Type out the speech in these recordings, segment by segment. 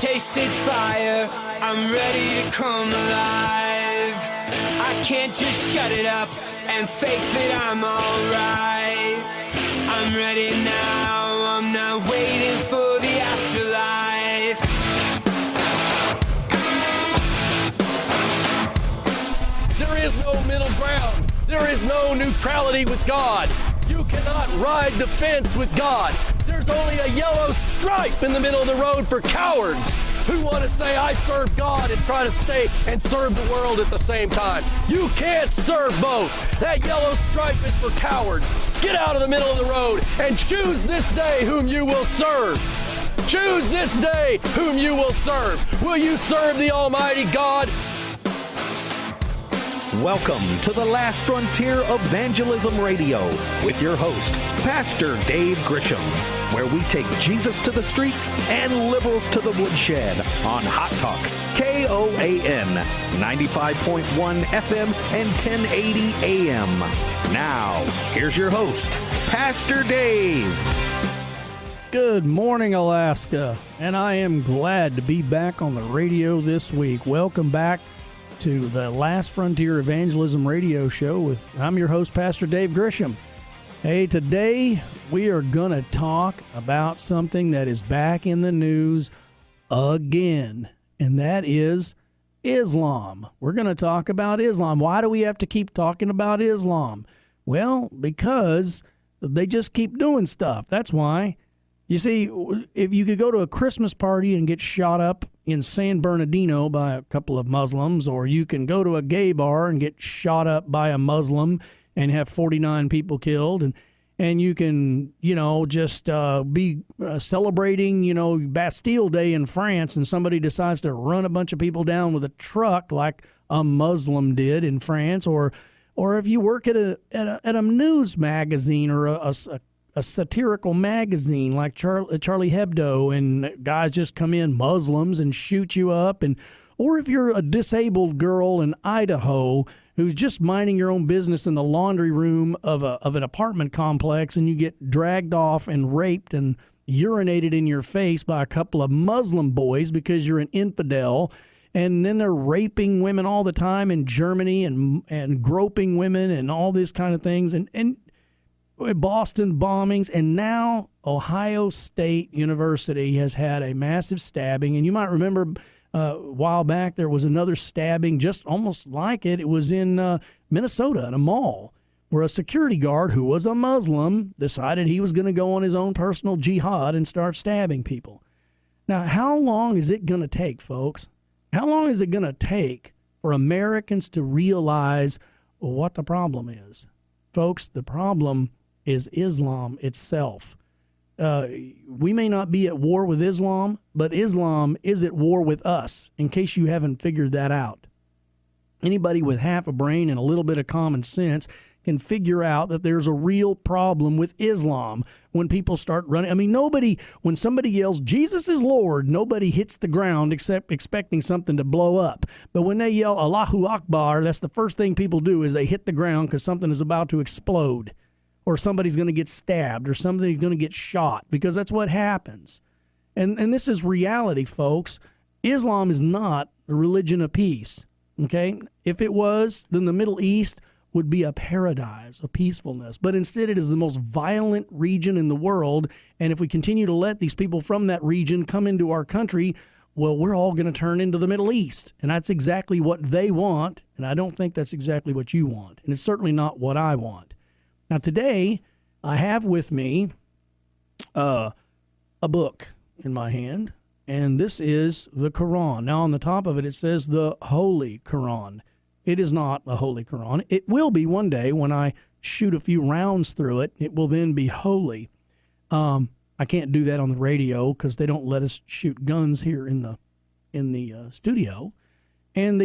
tasted fire, I'm ready to come alive. I can't just shut it up and fake that I'm alright. I'm ready now, I'm not waiting for the afterlife. There is no middle ground. There is no neutrality with God. You cannot ride the fence with God. There's only a yellow stripe in the middle of the road for cowards who want to say, I serve God, and try to stay and serve the world at the same time. You can't serve both. That yellow stripe is for cowards. Get out of the middle of the road and choose this day whom you will serve. Choose this day whom you will serve. Will you serve the Almighty God? Welcome to the Last Frontier Evangelism Radio with your host, Pastor Dave Grisham, where we take Jesus to the streets and liberals to the woodshed on Hot Talk, KOAN, 95.1 FM and 1080 AM. Now, here's your host, Pastor Dave. Good morning, Alaska, and I am glad to be back on the radio this week. Welcome back to the Last Frontier Evangelism Radio Show I'm your host, Pastor Dave Grisham. Hey, today we are going to talk about something that is back in the news again, and that is Islam. We're going to talk about Islam. Why do we have to keep talking about Islam? Well, because they just keep doing stuff. That's why. You see, if you could go to a Christmas party and get shot up in San Bernardino by a couple of Muslims, or you can go to a gay bar and get shot up by a Muslim and have 49 people killed, and you can, just be celebrating, Bastille Day in France, and somebody decides to run a bunch of people down with a truck like a Muslim did in France, or if you work at a news magazine or a satirical magazine like Charlie Hebdo, and guys just come in, Muslims, and shoot you up, or if you're a disabled girl in Idaho who's just minding your own business in the laundry room of an apartment complex, and you get dragged off and raped and urinated in your face by a couple of Muslim boys because you're an infidel, and then they're raping women all the time in Germany and groping women and all these kind of things, and Boston bombings, and now Ohio State University has had a massive stabbing. And you might remember a while back there was another stabbing just almost like it. It was in Minnesota in a mall where a security guard who was a Muslim decided he was going to go on his own personal jihad and start stabbing people. Now, how long is it going to take, folks? How long is it going to take for Americans to realize what the problem is? Folks, the problem is Islam itself. We may not be at war with Islam, but Islam is at war with us, in case you haven't figured that out. Anybody with half a brain and a little bit of common sense can figure out that there's a real problem with Islam when people start running. I mean, when somebody yells, Jesus is Lord, nobody hits the ground except expecting something to blow up. But when they yell, Allahu Akbar, that's the first thing people do is they hit the ground because something is about to explode, or somebody's going to get stabbed, or somebody's going to get shot, because that's what happens. And this is reality, folks. Islam is not a religion of peace, okay? If it was, then the Middle East would be a paradise of peacefulness. But instead, it is the most violent region in the world, and if we continue to let these people from that region come into our country, well, we're all going to turn into the Middle East. And that's exactly what they want, and I don't think that's exactly what you want. And it's certainly not what I want. Now, today, I have with me a book in my hand, and this is the Koran. Now, on the top of it, it says the Holy Koran. It is not a Holy Koran. It will be one day when I shoot a few rounds through it. It will then be holy. I can't do that on the radio because they don't let us shoot guns here in the studio, and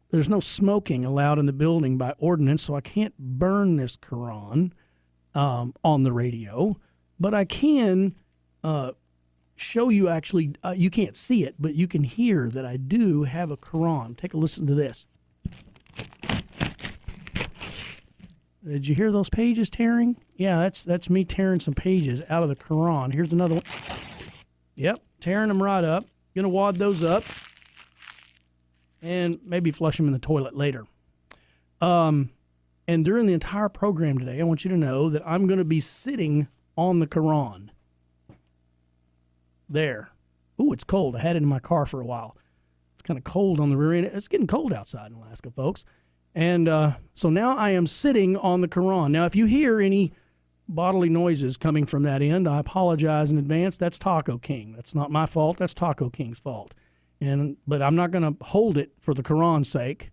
there's no smoking allowed in the building by ordinance, so I can't burn this Quran on the radio. But I can show you, actually, you can't see it, but you can hear that I do have a Quran. Take a listen to this. Did you hear those pages tearing? Yeah, that's me tearing some pages out of the Quran. Here's another one. Yep, tearing them right up. Going to wad those up and maybe flush them in the toilet later. And during the entire program today, I want you to know that I'm going to be sitting on the Koran. There. Ooh, it's cold. I had it in my car for a while. It's kind of cold on the rear end. It's getting cold outside in Alaska, folks. And so now I am sitting on the Koran. Now, if you hear any bodily noises coming from that end, I apologize in advance. That's Taco King. That's not my fault. That's Taco King's fault. But I'm not going to hold it for the Quran's sake.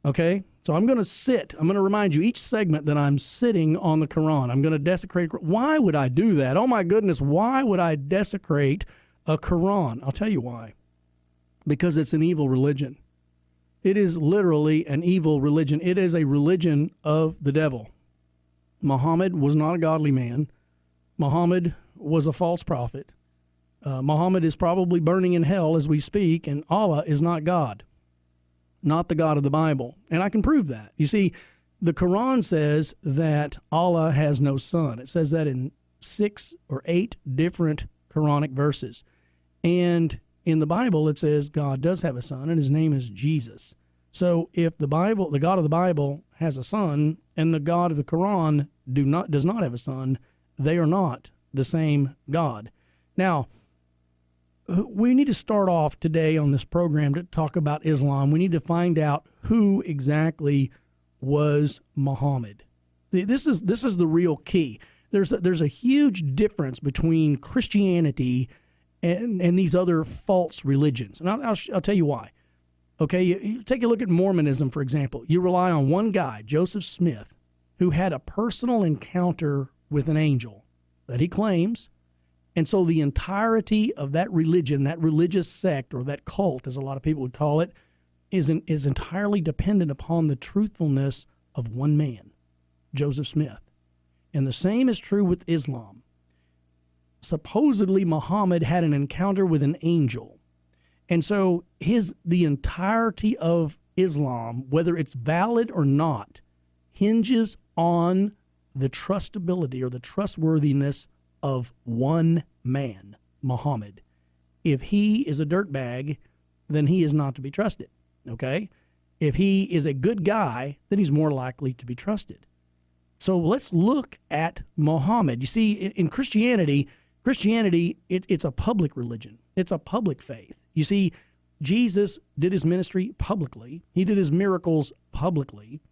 Okay? So I'm going to sit. I'm going to remind you each segment that I'm sitting on the Quran. I'm going to desecrate. Why would I do that? Oh my goodness, why would I desecrate a Quran? I'll tell you why. Because it's an evil religion. It is literally an evil religion. It is a religion of the devil. Muhammad was not a godly man. Muhammad was a false prophet. Muhammad is probably burning in hell as we speak, and Allah is not God, not the God of the Bible. And I can prove that. You see, the Quran says that Allah has no son. It says that in 6 or 8 different Quranic verses. And in the Bible, it says God does have a son, and his name is Jesus. So if the Bible, the God of the Bible, has a son, and the God of the Quran does not have a son, they are not the same God. Now, we need to start off today on this program to talk about Islam. We need to find out who exactly was Muhammad. This is the real key. There's a huge difference between Christianity and these other false religions, and I'll tell you why. Okay, you take a look at Mormonism, for example. You rely on one guy, Joseph Smith, who had a personal encounter with an angel that he claims, and so the entirety of that religion, that religious sect, or that cult, as a lot of people would call it, is entirely dependent upon the truthfulness of one man, Joseph Smith. And the same is true with Islam. Supposedly, Muhammad had an encounter with an angel. And so the entirety of Islam, whether it's valid or not, hinges on the trustability or the trustworthiness of one man, Muhammad. If he is a dirtbag, then he is not to be trusted, okay? If he is a good guy, then he's more likely to be trusted. So let's look at Muhammad. You see, in Christianity, it's a public religion. It's a public faith. You see, Jesus did his ministry publicly. He did his miracles publicly.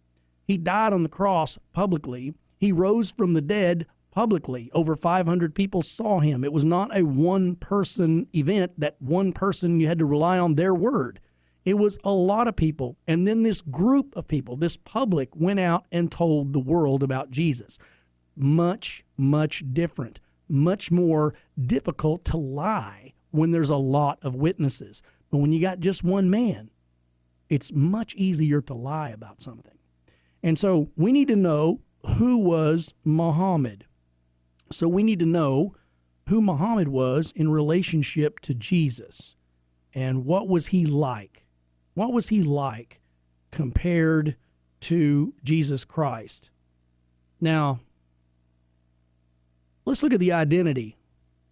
He died on the cross publicly. He rose from the dead publicly. Over 500 people saw him. It was not a one-person event, that one person you had to rely on their word. It was a lot of people. And then this group of people, this public, went out and told the world about Jesus. Much, much different. Much more difficult to lie when there's a lot of witnesses. But when you got just one man, it's much easier to lie about something. And so we need to know who was Muhammad. So we need to know who Muhammad was in relationship to Jesus. And what was he like? What was he like compared to Jesus Christ? Now, let's look at the identity.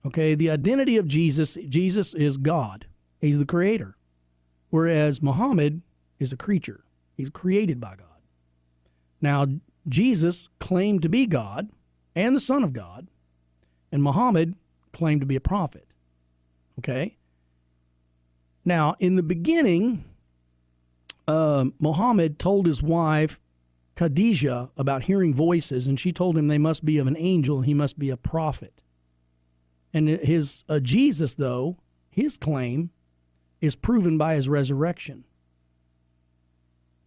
Okay, the identity of Jesus. Jesus is God. He's the creator. Whereas Muhammad is a creature. He's created by God. Now, Jesus claimed to be God and the Son of God, and Muhammad claimed to be a prophet. Okay? Now, in the beginning, Muhammad told his wife, Khadijah, about hearing voices, and she told him they must be of an angel and he must be a prophet. And his Jesus, though, his claim is proven by his resurrection.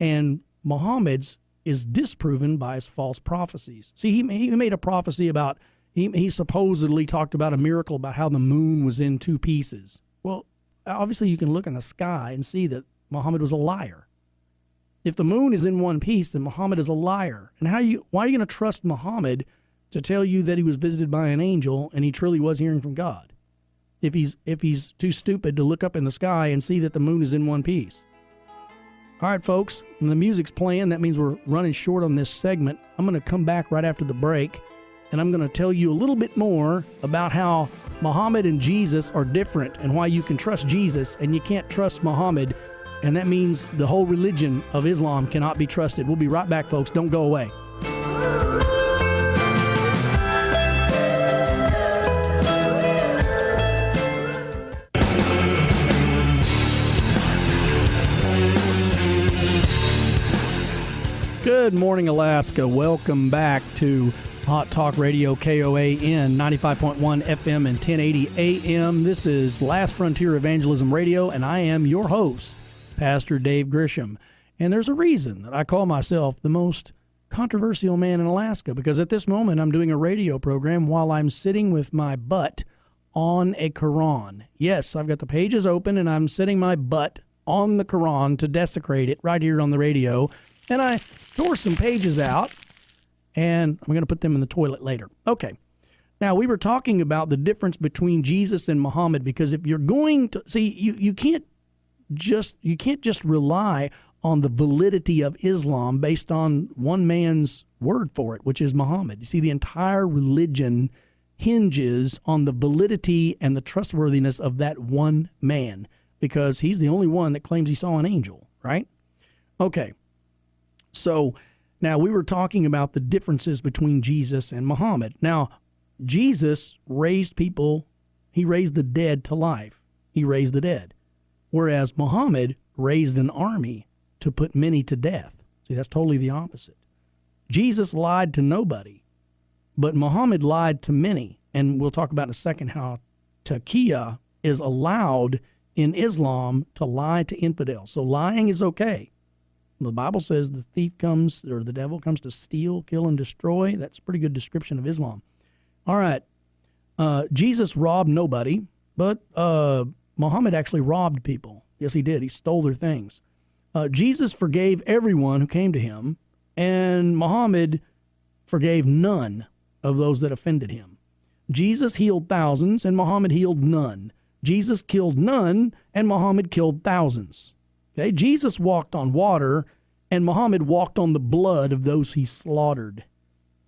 And Muhammad's is disproven by his false prophecies. See, he made a prophecy about, he supposedly talked about a miracle about how the moon was in 2 pieces. Well, obviously you can look in the sky and see that Muhammad was a liar. If the moon is in 1 piece, then Muhammad is a liar. And why are you going to trust Muhammad to tell you that he was visited by an angel and he truly was hearing from God, if he's too stupid to look up in the sky and see that the moon is in 1 piece? All right, folks, when the music's playing, that means we're running short on this segment. I'm going to come back right after the break, and I'm going to tell you a little bit more about how Muhammad and Jesus are different and why you can trust Jesus and you can't trust Muhammad, and that means the whole religion of Islam cannot be trusted. We'll be right back, folks. Don't go away. Good morning, Alaska. Welcome back to Hot Talk Radio, KOAN, 95.1 FM and 1080 AM. This is Last Frontier Evangelism Radio, and I am your host, Pastor Dave Grisham. And there's a reason that I call myself the most controversial man in Alaska, because at this moment I'm doing a radio program while I'm sitting with my butt on a Koran. Yes, I've got the pages open, and I'm sitting my butt on the Koran to desecrate it right here on the radio. And I tore some pages out, and I'm going to put them in the toilet later. Okay. Now, we were talking about the difference between Jesus and Muhammad, because if you're going to see, you can't just rely on the validity of Islam based on one man's word for it, which is Muhammad. You see, the entire religion hinges on the validity and the trustworthiness of that one man, because he's the only one that claims he saw an angel, right? Okay. So now we were talking about the differences between Jesus and Muhammad. Now, Jesus raised people, he raised the dead to life. He raised the dead. Whereas Muhammad raised an army to put many to death. See, that's totally the opposite. Jesus lied to nobody, but Muhammad lied to many. And we'll talk about in a second how taqiyya is allowed in Islam to lie to infidels. So lying is okay. The Bible says the thief comes, or the devil comes to steal, kill, and destroy. That's a pretty good description of Islam. All right. Jesus robbed nobody, but Muhammad actually robbed people. Yes, he did. He stole their things. Jesus forgave everyone who came to him, and Muhammad forgave none of those that offended him. Jesus healed thousands, and Muhammad healed none. Jesus killed none, and Muhammad killed thousands. Okay, Jesus walked on water, and Muhammad walked on the blood of those he slaughtered.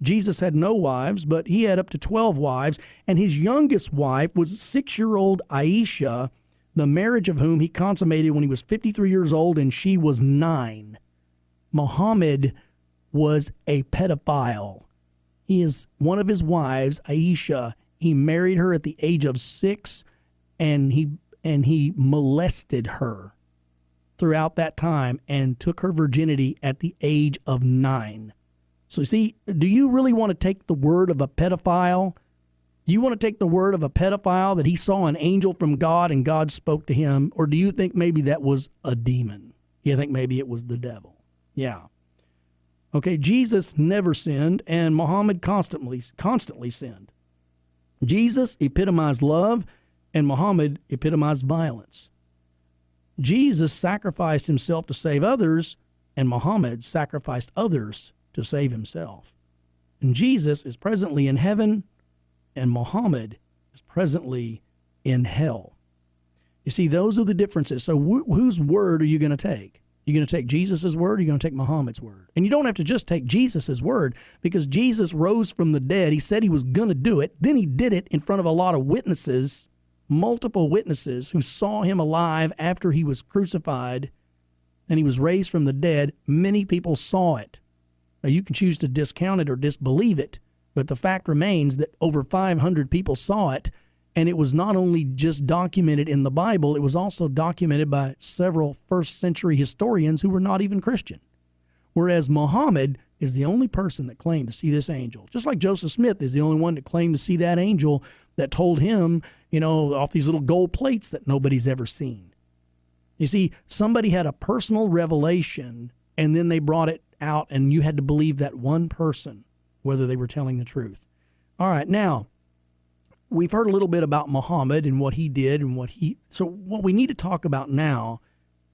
Jesus had no wives, but he had up to 12 wives, and his youngest wife was 6-year-old Aisha, the marriage of whom he consummated when he was 53 years old, and she was 9. Muhammad was a pedophile. One of his wives, Aisha, he married her at the age of 6, and he molested her throughout that time and took her virginity at the age of 9. So see, do you really want to take the word of a pedophile? Do you want to take the word of a pedophile that he saw an angel from God and God spoke to him? Or do you think maybe that was a demon? You think maybe it was the devil? Yeah. Okay, Jesus never sinned, and Muhammad constantly sinned. Jesus epitomized love, and Muhammad epitomized violence. Jesus sacrificed himself to save others, and Muhammad sacrificed others to save himself. And Jesus is presently in heaven, and Muhammad is presently in hell. You see, those are the differences. So whose word are you going to take? You're going to take Jesus' word, or you're going to take Muhammad's word? And you don't have to just take Jesus' word, because Jesus rose from the dead. He said he was going to do it. Then he did it in front of a lot of witnesses, multiple witnesses who saw him alive after he was crucified and he was raised from the dead. Many people saw it. Now, you can choose to discount it or disbelieve it, but the fact remains that over 500 people saw it, and it was not only just documented in the Bible, it was also documented by several first-century historians who were not even Christian. Whereas Muhammad is the only person that claimed to see this angel. Just like Joseph Smith is the only one that claimed to see that angel that told him, off these little gold plates that nobody's ever seen. You see, somebody had a personal revelation, and then they brought it out, and you had to believe that one person, whether they were telling the truth. All right, now, we've heard a little bit about Muhammad and what he did and so what we need to talk about now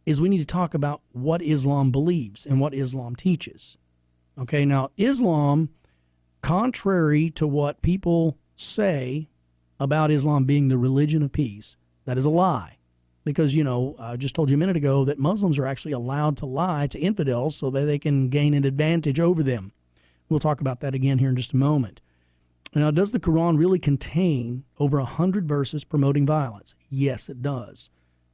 is we need to talk about what Islam believes and what Islam teaches. Okay, now, Islam, contrary to what people say about Islam being the religion of peace, that is a lie. Because, I just told you a minute ago that Muslims are actually allowed to lie to infidels so that they can gain an advantage over them. We'll talk about that again here in just a moment. Now, does the Quran really contain over 100 verses promoting violence? Yes, it does.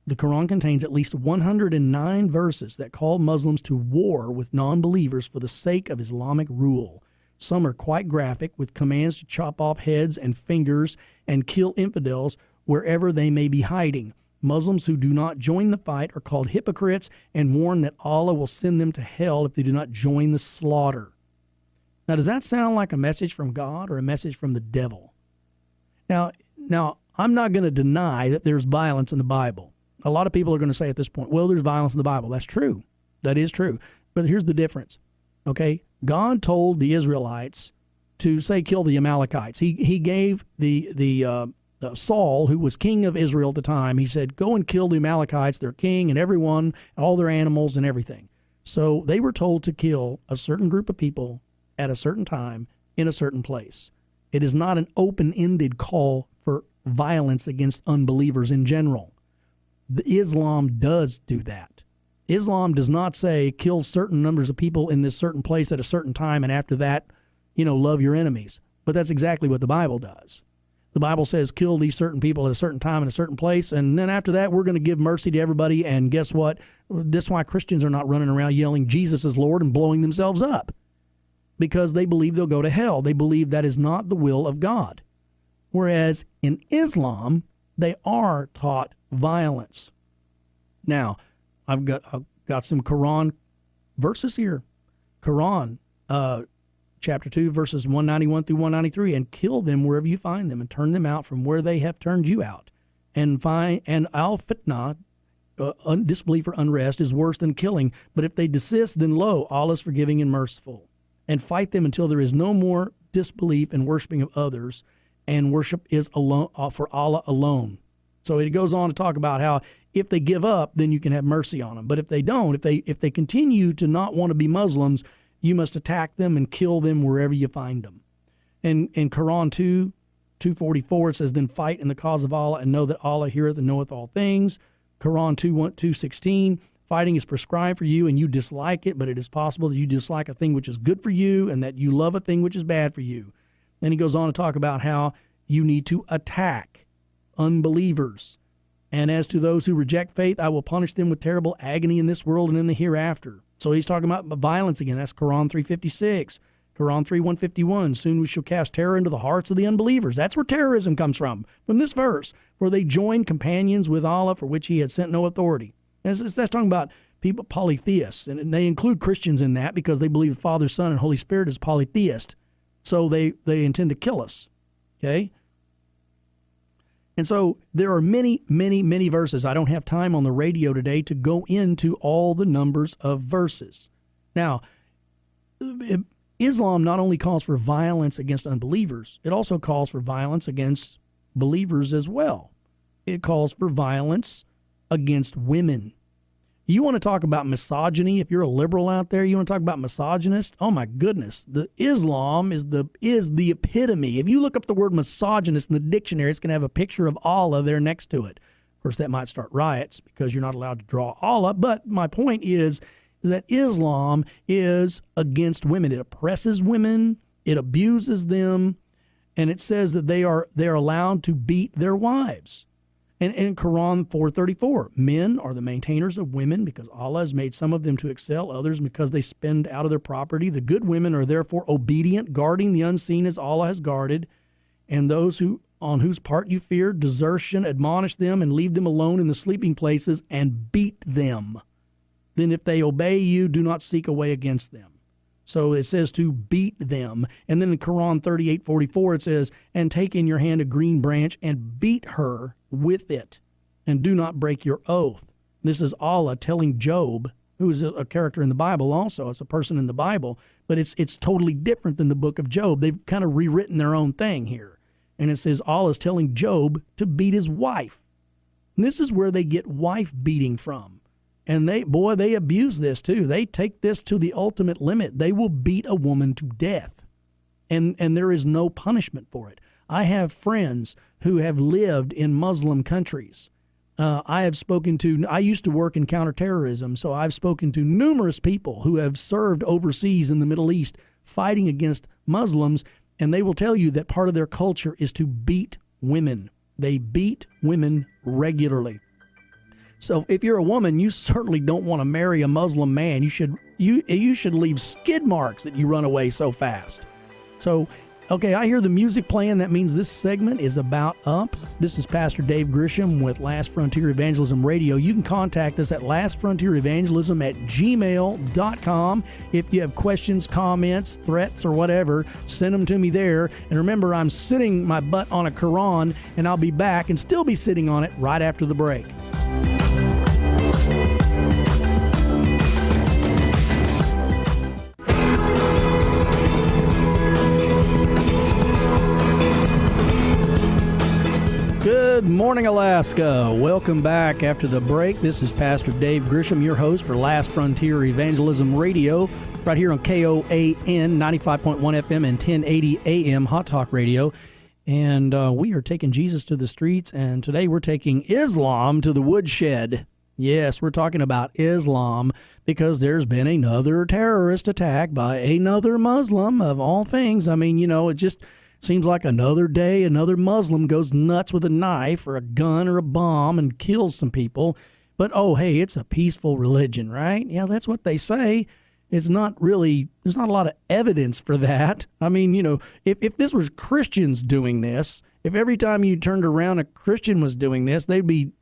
The Quran contains at least 109 verses that call Muslims to war with non-believers for the sake of Islamic rule. Some are quite graphic, with commands to chop off heads and fingers and kill infidels wherever they may be hiding. Muslims who do not join the fight are called hypocrites and warn that Allah will send them to hell if they do not join the slaughter. Now, does that sound like a message from God or a message from the devil? Now, I'm not going to deny that there's violence in the Bible. A lot of people are going to say at this point, well, there's violence in the Bible. That's true. That is true. But here's the difference, okay? God told the Israelites to, say, kill the Amalekites. He gave the Saul, who was king of Israel at the time, he said, go and kill the Amalekites, their king and everyone, all their animals and everything. So they were told to kill a certain group of people at a certain time in a certain place. It is not an open-ended call for violence against unbelievers in general. Islam does do that. Islam does not say kill certain numbers of people in this certain place at a certain time, and after that, love your enemies. But that's exactly what the Bible does. The Bible says kill these certain people at a certain time in a certain place, and then after that, we're going to give mercy to everybody, and guess what? That's why Christians are not running around yelling Jesus is Lord and blowing themselves up, because they believe they'll go to hell. They believe that is not the will of God. Whereas in Islam, they are taught violence. Now, I've got some Quran verses here. Quran, chapter 2, verses 191 through 193, and kill them wherever you find them, and turn them out from where they have turned you out. And al-fitna, disbelief or unrest, is worse than killing. But if they desist, then lo, Allah is forgiving and merciful. And fight them until there is no more disbelief and worshiping of others, and worship is alone for Allah alone. So it goes on to talk about how if they give up, then you can have mercy on them. But if they don't, if they continue to not want to be Muslims, you must attack them and kill them wherever you find them. And in Quran 2:244, it says, then fight in the cause of Allah and know that Allah heareth and knoweth all things. Quran 2:16, fighting is prescribed for you and you dislike it, but it is possible that you dislike a thing which is good for you and that you love a thing which is bad for you. Then he goes on to talk about how you need to attack unbelievers. And as to those who reject faith, I will punish them with terrible agony in this world and in the hereafter. So he's talking about violence again. That's Quran 3:56. Quran 3:151. Soon we shall cast terror into the hearts of the unbelievers. That's where terrorism comes from this verse. For they joined companions with Allah for which he had sent no authority. That's talking about people, polytheists, and they include Christians in that because they believe the Father, Son, and Holy Spirit is polytheist. So they intend to kill us, okay? And so there are many, many, many verses. I don't have time on the radio today to go into all the numbers of verses. Now, Islam not only calls for violence against unbelievers, it also calls for violence against believers as well. It calls for violence against women. You want to talk about misogyny? If you're a liberal out there, you want to talk about misogynist? Oh my goodness, Islam is the epitome. If you look up the word misogynist in the dictionary, it's going to have a picture of Allah there next to it. Of course, that might start riots because you're not allowed to draw Allah. But my point is that Islam is against women. It oppresses women, it abuses them, and it says that they're allowed to beat their wives. And in Quran 4:34, men are the maintainers of women because Allah has made some of them to excel others because they spend out of their property. The good women are therefore obedient, guarding the unseen as Allah has guarded. And those on whose part you fear desertion, admonish them and leave them alone in the sleeping places and beat them. Then if they obey you, do not seek a way against them. So it says to beat them. And then in Quran 38:44, it says, and take in your hand a green branch and beat her with it, and do not break your oath. This is Allah telling Job, who is a character in the Bible also. It's a person in the Bible, but it's totally different than the book of Job. They've kind of rewritten their own thing here. And it says Allah is telling Job to beat his wife. And this is where they get wife beating from. And they abuse this too. They take this to the ultimate limit. They will beat a woman to death. And there is no punishment for it. I have friends who have lived in Muslim countries. I used to work in counterterrorism, so I've spoken to numerous people who have served overseas in the Middle East fighting against Muslims, and they will tell you that part of their culture is to beat women. They beat women regularly. So if you're a woman, you certainly don't want to marry a Muslim man. You should leave skid marks that you run away so fast. So, okay, I hear the music playing. That means this segment is about up. This is Pastor Dave Grisham with Last Frontier Evangelism Radio. You can contact us at lastfrontierevangelism@gmail.com. If you have questions, comments, threats, or whatever, send them to me there. And remember, I'm sitting my butt on a Koran, and I'll be back and still be sitting on it right after the break. Good morning, Alaska. Welcome back after the break. This is Pastor Dave Grisham, your host for Last Frontier Evangelism Radio, right here on KOAN 95.1 FM and 1080 AM Hot Talk Radio. And we are taking Jesus to the streets, and today we're taking Islam to the woodshed. Yes, we're talking about Islam because there's been another terrorist attack by another Muslim, of all things. I mean, it just seems like another day, another Muslim goes nuts with a knife or a gun or a bomb and kills some people. But, oh, hey, it's a peaceful religion, right? Yeah, that's what they say. It's not really, there's not a lot of evidence for that. I mean, if this was Christians doing this, if every time you turned around a Christian was doing this, they'd be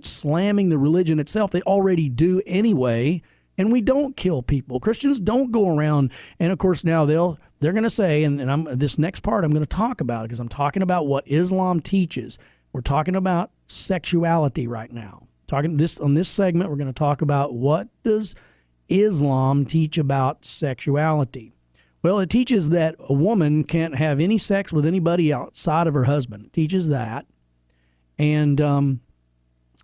slamming the religion itself. They already do anyway. And we don't kill people. Christians don't go around. And, of course, now they're going to say, and this next part I'm going to talk about, because I'm talking about what Islam teaches. We're talking about sexuality right now. On this segment, we're going to talk about what does Islam teach about sexuality. Well, it teaches that a woman can't have any sex with anybody outside of her husband. It teaches that. And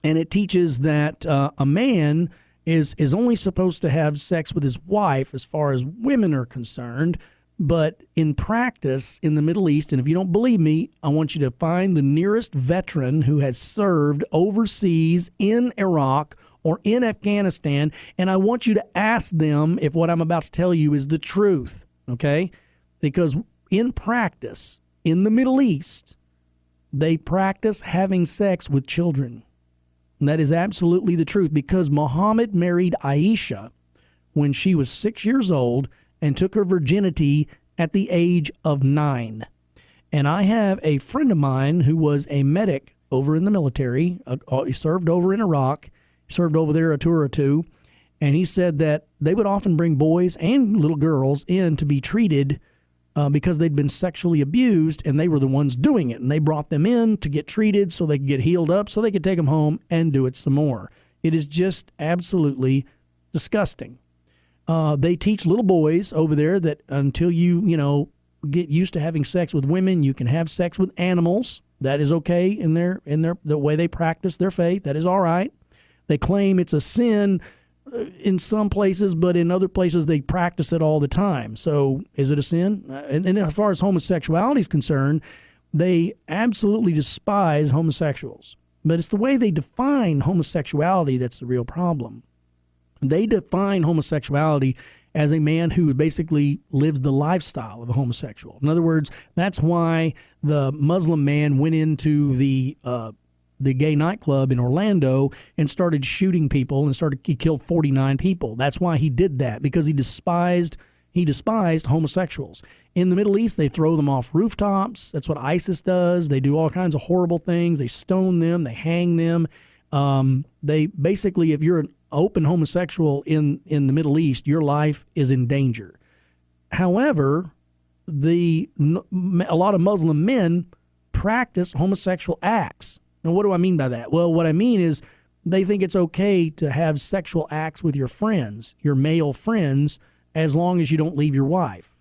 it teaches that a man is only supposed to have sex with his wife as far as women are concerned. But in practice, in the Middle East, and if you don't believe me, I want you to find the nearest veteran who has served overseas in Iraq or in Afghanistan, and I want you to ask them if what I'm about to tell you is the truth, okay? Because in practice, in the Middle East, they practice having sex with children. And that is absolutely the truth, because Muhammad married Aisha when she was 6 years old and took her virginity at the age of 9. And I have a friend of mine who was a medic over in the military. He served over in Iraq, served over there a tour or two, and he said that they would often bring boys and little girls in to be treated because they'd been sexually abused, and they were the ones doing it. And they brought them in to get treated so they could get healed up, so they could take them home and do it some more. It is just absolutely disgusting. They teach little boys over there that until you get used to having sex with women, you can have sex with animals. That is okay in the way they practice their faith. That is all right. They claim it's a sin in some places, but in other places they practice it all the time. So is it a sin? And as far as homosexuality is concerned, they absolutely despise homosexuals. But it's the way they define homosexuality that's the real problem. They define homosexuality as a man who basically lives the lifestyle of a homosexual. In other words, that's why the Muslim man went into the gay nightclub in Orlando and started shooting people and he killed 49 people. That's why he did that, because he despised homosexuals. In the Middle East, they throw them off rooftops. That's what ISIS does. They do all kinds of horrible things. They stone them. They hang them. They basically, if you're an open homosexual in the Middle East, your life is in danger. However, a lot of Muslim men practice homosexual acts. Now, what do I mean by that? Well, what I mean is they think it's okay to have sexual acts with your friends, your male friends, as long as you don't leave your wife.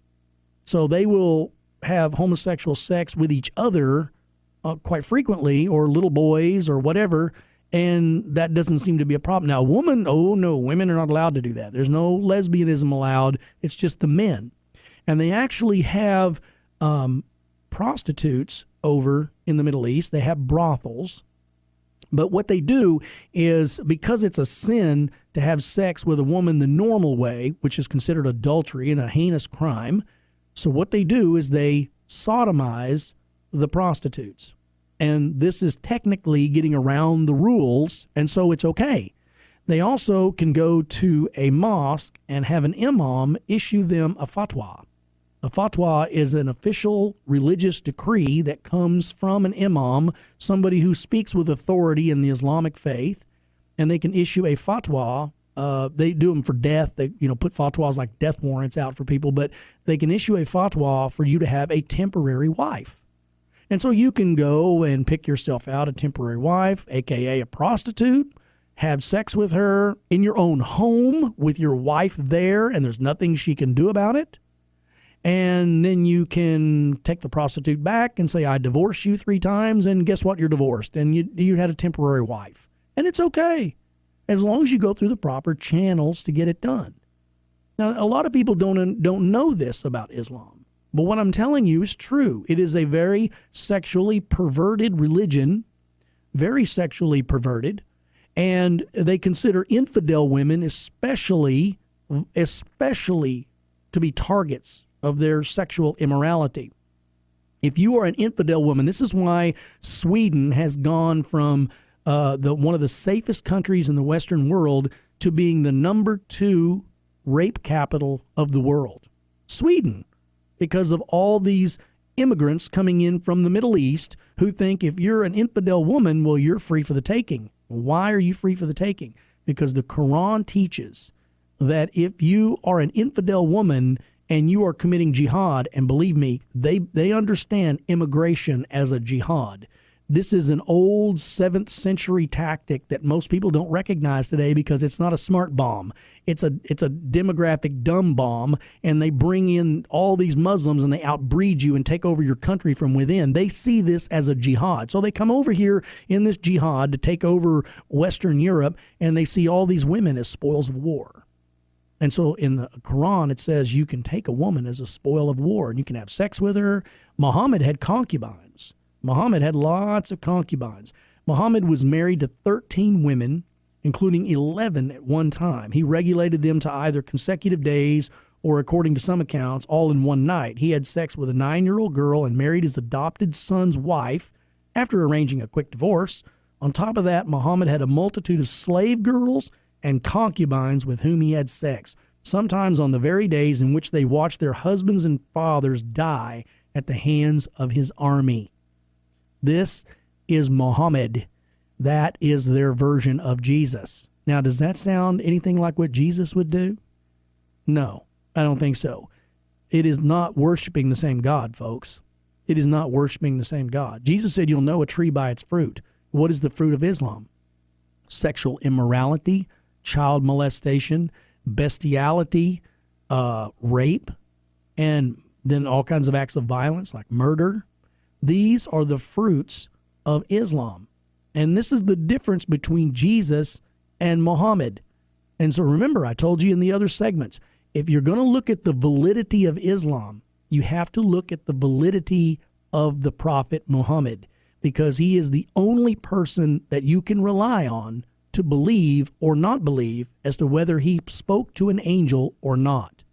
So they will have homosexual sex with each other quite frequently, or little boys or whatever, and that doesn't seem to be a problem. Now, a woman, oh no, women are not allowed to do that. There's no lesbianism allowed. It's just the men. And they actually have prostitutes over in the Middle East. They have brothels. But what they do is, because it's a sin to have sex with a woman the normal way, which is considered adultery and a heinous crime, so what they do is they sodomize the prostitutes. And this is technically getting around the rules, and so it's okay. They also can go to a mosque and have an imam issue them a fatwa. A fatwa is an official religious decree that comes from an imam, somebody who speaks with authority in the Islamic faith, and they can issue a fatwa. They do them for death. They put fatwas like death warrants out for people, but they can issue a fatwa for you to have a temporary wife. And so you can go and pick yourself out a temporary wife, a.k.a. a prostitute, have sex with her in your own home with your wife there, and there's nothing she can do about it. And then you can take the prostitute back and say, I divorced you 3 times, and guess what? You're divorced, and you had a temporary wife. And it's okay, as long as you go through the proper channels to get it done. Now, a lot of people don't know this about Islam. But what I'm telling you is true. It is a very sexually perverted religion, very sexually perverted, and they consider infidel women especially to be targets of their sexual immorality. If you are an infidel woman, this is why Sweden has gone from one of the safest countries in the Western world to being the number 2 rape capital of the world. Sweden. Because of all these immigrants coming in from the Middle East who think if you're an infidel woman, well, you're free for the taking. Why are you free for the taking? Because the Koran teaches that if you are an infidel woman and you are committing jihad, and believe me, they understand immigration as a jihad. This is an old 7th century tactic that most people don't recognize today because it's not a smart bomb. It's a demographic dumb bomb, and they bring in all these Muslims and they outbreed you and take over your country from within. They see this as a jihad. So they come over here in this jihad to take over Western Europe, and they see all these women as spoils of war. And so in the Quran, it says you can take a woman as a spoil of war, and you can have sex with her. Muhammad had concubines. Muhammad had lots of concubines. Muhammad was married to 13 women, including 11 at one time. He regulated them to either consecutive days or, according to some accounts, all in one night. He had sex with a 9-year-old girl and married his adopted son's wife after arranging a quick divorce. On top of that, Muhammad had a multitude of slave girls and concubines with whom he had sex, sometimes on the very days in which they watched their husbands and fathers die at the hands of his army. This is Muhammad. That is their version of Jesus. Now, does that sound anything like what Jesus would do? No, I don't think so. It is not worshiping the same God, folks. It is not worshiping the same God. Jesus said you'll know a tree by its fruit. What is the fruit of Islam? Sexual immorality, child molestation, bestiality, rape, and then all kinds of acts of violence like murder. These are the fruits of Islam. And this is the difference between Jesus and Muhammad. And so remember, I told you in the other segments, if you're going to look at the validity of Islam, you have to look at the validity of the Prophet Muhammad, because he is the only person that you can rely on to believe or not believe as to whether he spoke to an angel or not.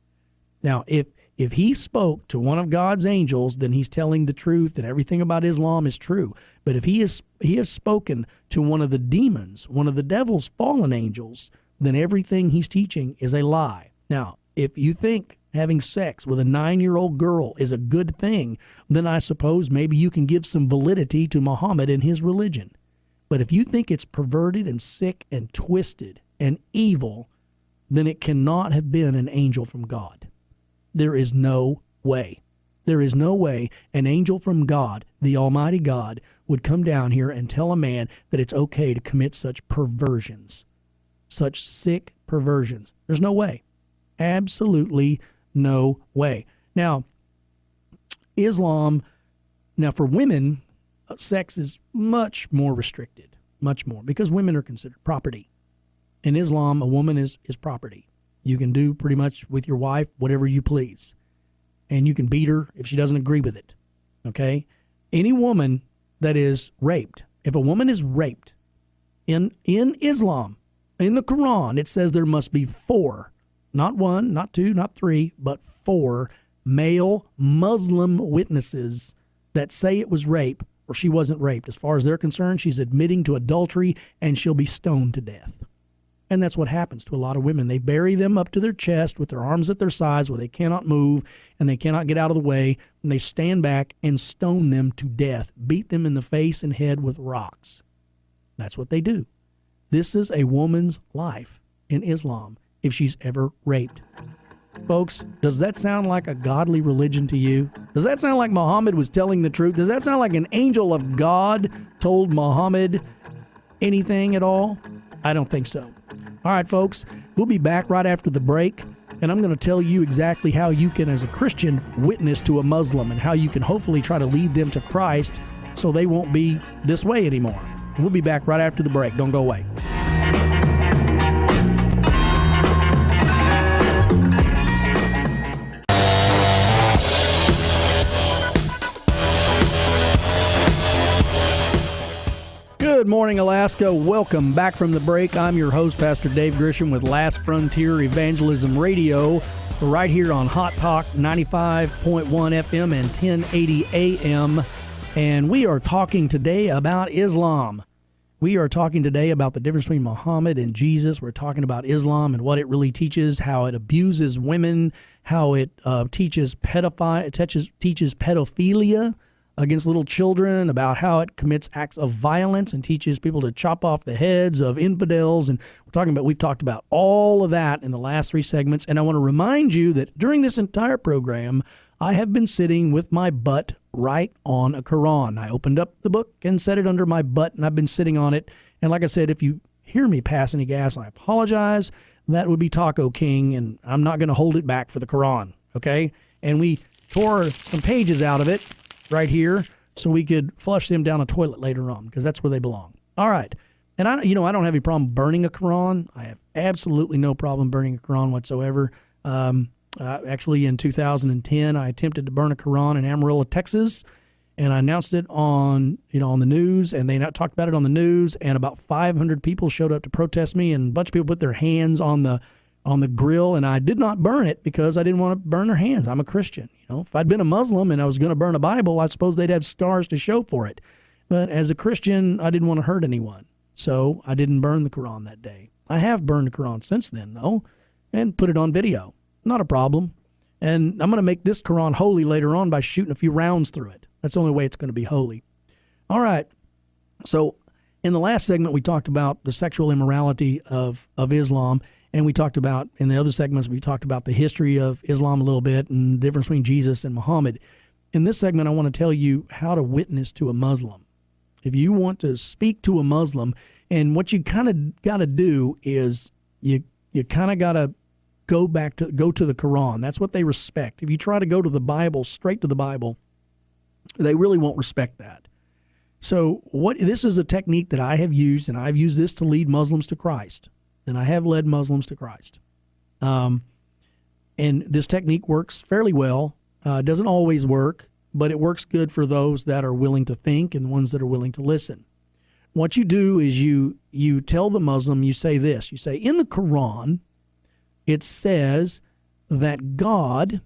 Now, if he spoke to one of God's angels, then he's telling the truth and everything about Islam is true. But if he has spoken to one of the demons, one of the devil's fallen angels, then everything he's teaching is a lie. Now, if you think having sex with a 9-year-old girl is a good thing, then I suppose maybe you can give some validity to Muhammad and his religion. But if you think it's perverted and sick and twisted and evil, then it cannot have been an angel from God. There is no way. There is no way an angel from God, the Almighty God, would come down here and tell a man that it's okay to commit such perversions, such sick perversions. There's no way. Absolutely no way. Now, Islam, for women, sex is much more restricted, much more, because women are considered property. In Islam, a woman is property. You can do pretty much with your wife whatever you please. And you can beat her if she doesn't agree with it. Okay? Any woman that is raped, if a woman is raped, in Islam, in the Quran, it says there must be 4, not 1, not 2, not 3, but 4 male Muslim witnesses that say it was rape or she wasn't raped. As far as they're concerned, she's admitting to adultery and she'll be stoned to death. And that's what happens to a lot of women. They bury them up to their chest with their arms at their sides where they cannot move and they cannot get out of the way. And they stand back and stone them to death, beat them in the face and head with rocks. That's what they do. This is a woman's life in Islam if she's ever raped. Folks, does that sound like a godly religion to you? Does that sound like Muhammad was telling the truth? Does that sound like an angel of God told Muhammad anything at all? I don't think so. All right, folks, we'll be back right after the break, and I'm going to tell you exactly how you can, as a Christian, witness to a Muslim and how you can hopefully try to lead them to Christ so they won't be this way anymore. We'll be back right after the break. Don't go away. Good morning, Alaska. Welcome back from the break. I'm your host, Pastor Dave Grisham, with Last Frontier Evangelism Radio. We're right here on Hot Talk 95.1 FM and 1080 AM. And we are talking today about Islam. We are talking today about the difference between Muhammad and Jesus. We're talking about Islam and what it really teaches, how it abuses women, how it teaches pedophilia against little children, about how it commits acts of violence and teaches people to chop off the heads of infidels. And we've talked about all of that in the last three segments. And I want to remind you that during this entire program, I have been sitting with my butt right on a Koran. I opened up the book and set it under my butt, and I've been sitting on it. And like I said, if you hear me pass any gas, I apologize. That would be Taco King, and I'm not going to hold it back for the Koran, okay? And we tore some pages out of it right here so we could flush them down a toilet later on, because that's where they belong. All right. And I don't have any problem burning a Quran. I have absolutely no problem burning a Quran whatsoever. Actually, in 2010, I attempted to burn a Quran in Amarillo, Texas, and I announced it on the news, and they talked about it on the news, and about 500 people showed up to protest me, and a bunch of people put their hands on the grill, and I did not burn it because I didn't want to burn their hands. I'm a Christian. If I'd been a Muslim and I was going to burn a Bible, I suppose they'd have scars to show for it. But as a Christian, I didn't want to hurt anyone, so I didn't burn the Quran that day. I have burned the Quran since then, though, and put it on video. Not a problem. And I'm going to make this Quran holy later on by shooting a few rounds through it. That's the only way it's going to be holy. All right. So in the last segment, we talked about the sexual immorality of Islam. And we talked about, in the other segments, we talked about the history of Islam a little bit and the difference between Jesus and Muhammad. In this segment, I want to tell you how to witness to a Muslim. If you want to speak to a Muslim, and what you kind of got to do is you kind of got to go to the Quran. That's what they respect. If you try to go to the Bible, straight to the Bible, they really won't respect that. So this is a technique that I have used, and I've used this to lead Muslims to Christ. And I have led Muslims to Christ. And this technique works fairly well. It doesn't always work, but it works good for those that are willing to think and ones that are willing to listen. What you do is you tell the Muslim, you say this. You say, in the Quran, it says that God,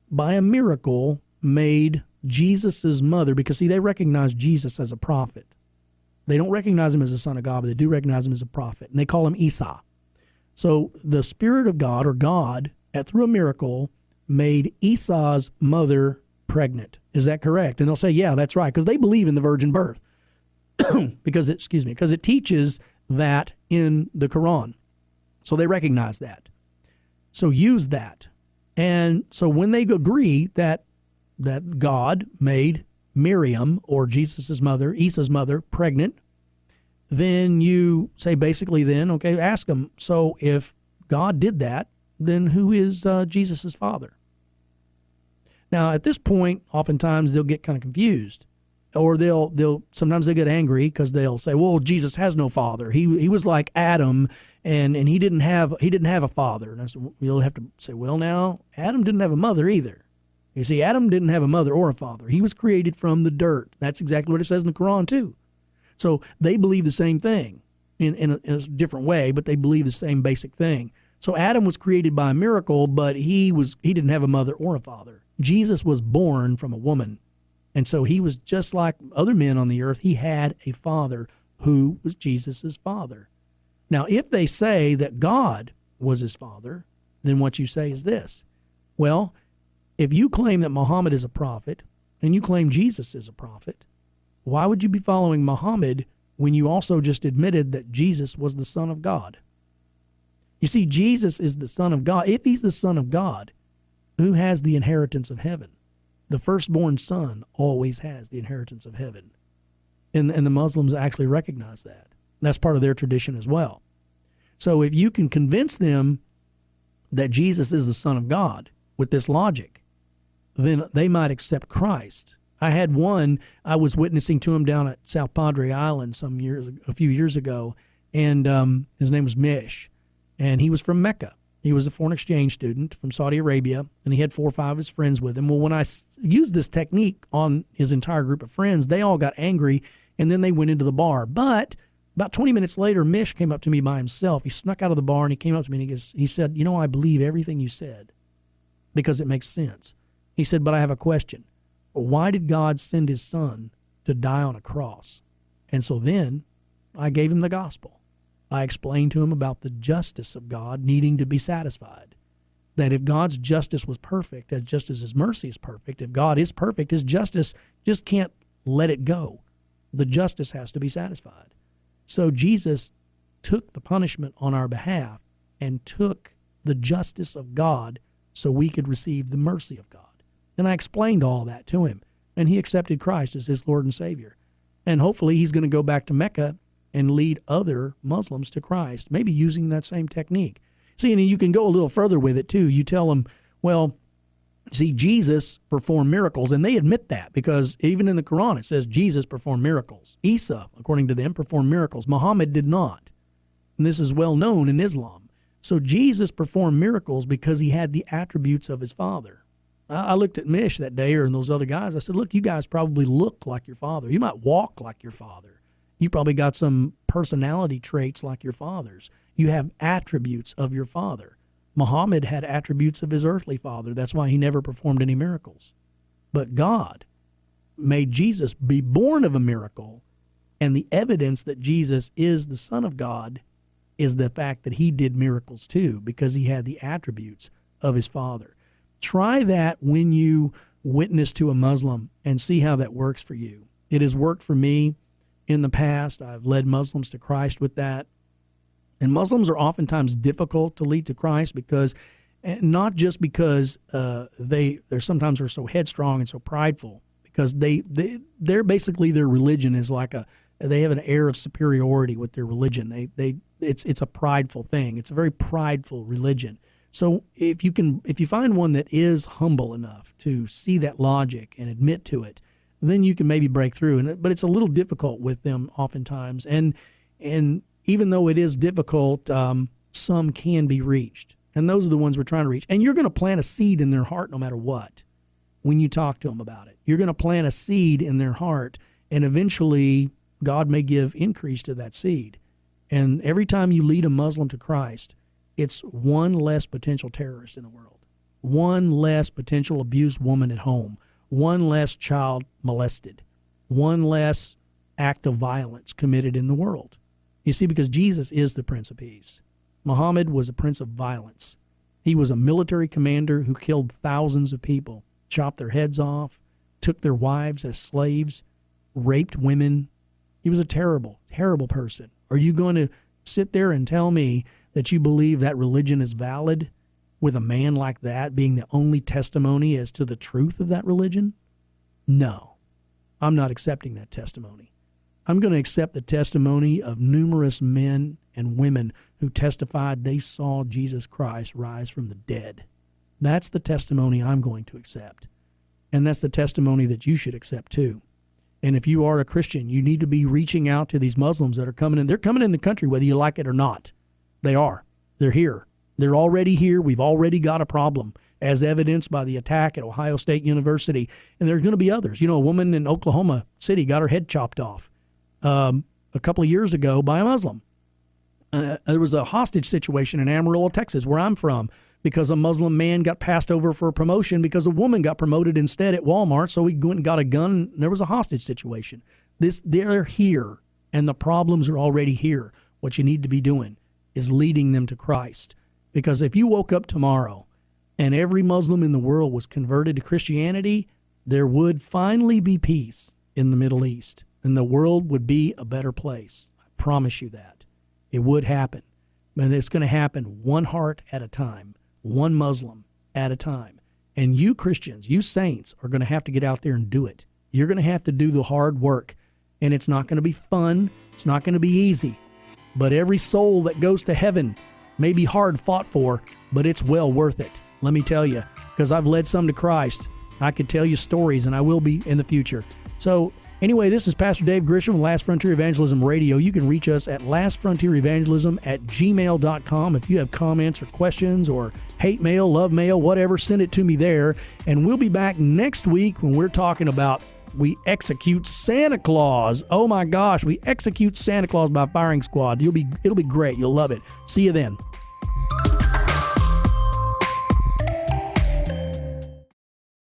by a miracle, made Jesus' mother, because, see, they recognize Jesus as a prophet. They don't recognize him as a son of God, but they do recognize him as a prophet, and they call him Isa. So the Spirit of God, or God, through a miracle, made Isa's mother pregnant. Is that correct? And they'll say, yeah, that's right, because they believe in the virgin birth, because it teaches that in the Quran. So they recognize that. So use that. And so when they agree that God made Miriam, or Jesus' mother, Isa's mother, pregnant, then you say basically then, okay, ask them, so if God did that, then who is Jesus' father? Now, at this point, oftentimes they'll get kind of confused, or sometimes they get angry because they'll say, well, Jesus has no father. He was like Adam, and he didn't have a father. And you'll have to say, well, now, Adam didn't have a mother either. You see, Adam didn't have a mother or a father. He was created from the dirt. That's exactly what it says in the Quran, too. So they believe the same thing in a different way, but they believe the same basic thing. So Adam was created by a miracle, but he didn't have a mother or a father. Jesus was born from a woman. And so he was just like other men on the earth. He had a father who was Jesus' father. Now, if they say that God was his father, then what you say is this. Well, if you claim that Muhammad is a prophet and you claim Jesus is a prophet, why would you be following Muhammad when you also just admitted that Jesus was the Son of God? You see, Jesus is the Son of God. If he's the Son of God, who has the inheritance of heaven? The firstborn son always has the inheritance of heaven. And the Muslims actually recognize that. That's part of their tradition as well. So if you can convince them that Jesus is the Son of God with this logic, then they might accept Christ. I had one, I was witnessing to him down at South Padre Island a few years ago, and his name was Mish, and he was from Mecca. He was a foreign exchange student from Saudi Arabia, and he had 4 or 5 of his friends with him. Well, when I used this technique on his entire group of friends, they all got angry, and then they went into the bar. But about 20 minutes later, Mish came up to me by himself. He snuck out of the bar, and he came up to me, and he said, you know, I believe everything you said because it makes sense. He said, but I have a question. Why did God send his son to die on a cross? And so then I gave him the gospel. I explained to him about the justice of God needing to be satisfied. That if God's justice was perfect, as just as his mercy is perfect, if God is perfect, his justice just can't let it go. The justice has to be satisfied. So Jesus took the punishment on our behalf and took the justice of God so we could receive the mercy of God. And I explained all that to him, and he accepted Christ as his Lord and Savior. And hopefully he's going to go back to Mecca and lead other Muslims to Christ, maybe using that same technique. See, and you can go a little further with it, too. You tell them, well, see, Jesus performed miracles, and they admit that because even in the Quran it says Jesus performed miracles. Isa, according to them, performed miracles. Muhammad did not. And this is well known in Islam. So Jesus performed miracles because he had the attributes of his Father. I looked at Mish that day, and those other guys. I said, look, you guys probably look like your father. You might walk like your father. You probably got some personality traits like your father's. You have attributes of your father. Muhammad had attributes of his earthly father. That's why he never performed any miracles. But God made Jesus be born of a miracle, and the evidence that Jesus is the Son of God is the fact that he did miracles too, because he had the attributes of his father. Try that when you witness to a Muslim and see how that works for you. It has worked for me in the past. I've led Muslims to Christ with that. And Muslims are oftentimes difficult to lead to Christ because, not just because they sometimes are so headstrong and so prideful, because they're basically, their religion is like they have an air of superiority with their religion. It's a prideful thing. It's a very prideful religion. So if you find one that is humble enough to see that logic and admit to it, then you can maybe break through. But it's a little difficult with them oftentimes. And even though it is difficult, some can be reached. And those are the ones we're trying to reach. And you're going to plant a seed in their heart no matter what when you talk to them about it. You're going to plant a seed in their heart, and eventually God may give increase to that seed. And every time you lead a Muslim to Christ, it's one less potential terrorist in the world, one less potential abused woman at home, one less child molested, one less act of violence committed in the world. You see, because Jesus is the Prince of Peace. Muhammad was a prince of violence. He was a military commander who killed thousands of people, chopped their heads off, took their wives as slaves, raped women. He was a terrible, terrible person. Are you going to sit there and tell me that you believe that religion is valid with a man like that being the only testimony as to the truth of that religion? No, I'm not accepting that testimony. I'm going to accept the testimony of numerous men and women who testified they saw Jesus Christ rise from the dead. That's the testimony I'm going to accept. And that's the testimony that you should accept too. And if you are a Christian, you need to be reaching out to these Muslims that are coming in. They're coming in the country whether you like it or not. They are. They're here. They're already here. We've already got a problem, as evidenced by the attack at Ohio State University. And there are going to be others. You know, a woman in Oklahoma City got her head chopped off a couple of years ago by a Muslim. There was a hostage situation in Amarillo, Texas, where I'm from, because a Muslim man got passed over for a promotion because a woman got promoted instead at Walmart, so he went and got a gun, and there was a hostage situation. They're here, and the problems are already here. What you need to be doing is leading them to Christ. Because if you woke up tomorrow and every Muslim in the world was converted to Christianity, there would finally be peace in the Middle East, and the world would be a better place. I promise you that. It would happen. And it's going to happen one heart at a time, one Muslim at a time. And you Christians, you saints, are going to have to get out there and do it. You're going to have to do the hard work. And it's not going to be fun. It's not going to be easy. But every soul that goes to heaven may be hard fought for, but it's well worth it. Let me tell you, because I've led some to Christ. I could tell you stories, and I will be in the future. So anyway, this is Pastor Dave Grisham of Last Frontier Evangelism Radio. You can reach us at lastfrontierevangelism@gmail.com. If you have comments or questions or hate mail, love mail, whatever, send it to me there. And we'll be back next week when we're talking about we execute Santa Claus. Oh my gosh, we execute Santa Claus by firing squad. It'll be great. You'll love it. See you then.